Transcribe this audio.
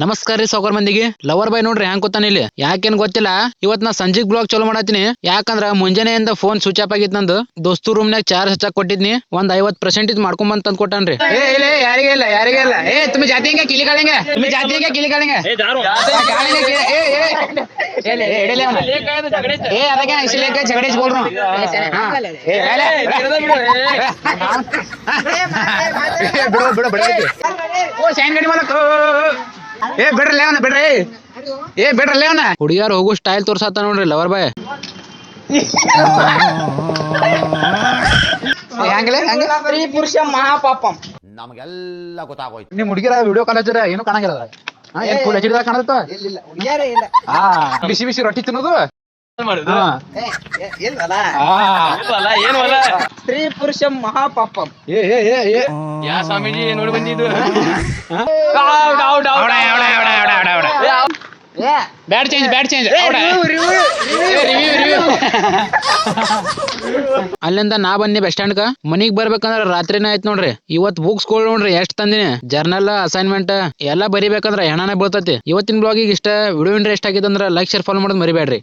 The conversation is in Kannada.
ನಮಸ್ಕಾರ ರೀ ಸಾವ್ಕಾರ ಮಂದಿಗೆ. ಲವರ್ ಬಾಯ್ ನೋಡ್ರಿ ಹ್ಯಾಂಗ್ ಕೂತಾನ ಇಲ್ಲಿ. ಯಾಕೇನ್ ಗೊತ್ತಿಲ್ಲ, ಇವತ್ ನಾ ಸಂಜಿಗ್ ಬ್ಲಾಗ್ ಚಲೋ ಮಾಡತ್ತೀನಿ. ಯಾಕಂದ್ರ ಮುಂಜಾನೆಯಿಂದ ಫೋನ್ ಸ್ವಿಚ್ ಆಫ್ ಆಗಿತ್ ನಂದು. ದೋಸ್ತು ರೂಮ್ ನಾಗ ಚಾರ್ಜ್ ಹಚ್ಚಾಕ್ ಕೊಟ್ಟಿದ್ನಿ. ಒಂದ್ 50% ಇದ್ ಮಾಡ್ಕೊಂಡ್ ಬಂದ್ ತಂದ್ ಕೊಟ್ಟಾನ್ರಿ. ಯಾರಿಗೆ ಇಲ್ಲ तुम्हें जाती हैं क्या किली काटेंगे? तुम्हें जाती हैं क्या किली काटेंगे? इसलिए झगड़े बोल रहा हूँ. ಬಿಡು ಸ್ಯಾಂಡ್ ಮಾಡಕ್ ಬಿಡ್ರಲ್ಲ ಅವನ ಬಿಡ್ರಲ್ಲ ಅವನ. ಹುಡುಗಿಯಾರು ಹೋಗೋ ಸ್ಟೈಲ್ ತೋರ್ಸತ್ತ ನೋಡ್ರಿ ಲವರ್ ಬಾಯ್. ಸ್ತ್ರೀ ಪುರುಷ ಮಹಾಪಾಪಂ ನಮಗೆಲ್ಲ ಗೊತ್ತಾಗೋಯ್ತು. ನಿಮ್ ಹುಡುಗಿರ ವಿಡಿಯೋ ಕಾಲ್ ಹಚ್ಚಿರ ಏನು ಕಾಣಂಗಿಲ್ಲ. ಏನ್ ಫುಲ್ ಹಚ್ಚಿದಾಗ ಕಾಣತ್ತ. ಬಿಸಿ ಬಿಸಿ ರೊಟ್ಟಿ ತಿನ್ನೋದು. ಸ್ತ್ರೀ ಪುರುಷ ಮಹಾಪಾಪಂ. ಯಾ ಸ್ವಾಮೀಜಿ ನೋಡಿ ಬಂದಿದ್ದು. ಬ್ಯಾಡ್ ಚೇಂಜ್ ಅಲ್ಲಿಂದ ನಾ ಬನ್ನಿ ಬಸ್ ಸ್ಟ್ಯಾಂಡ್ ಮನಿಗ್ ಬರ್ಬೇಕಂದ್ರ ರಾತ್ರಿನೇ ಆಯ್ತು ನೋಡ್ರಿ. ಇವತ್ ಬುಕ್ಸ್ ನೋಡ್ರಿ ಎಷ್ಟ್ ತಂದಿನಿ. ಜರ್ನಲ್ ಅಸೈನ್ಮೆಂಟ್ ಎಲ್ಲಾ ಬರಿಬೇಕಂದ್ರ ಹೆಣಾನ ಬೀಳ್ತತಿ. ಇವತ್ತಿನ ಬ್ಲಾಗಿಗೆ ಇಷ್ಟ. ವಿಡಿಯೋ ಇಂಟ್ರೆಸ್ಟ್ ಆಗಿತ್ತಂದ್ರ ಲೈಕ್ ಶೇರ್ ಫಾಲೋ ಮಾಡೋದ್ ಮರಿಬೇಡ್ರಿ.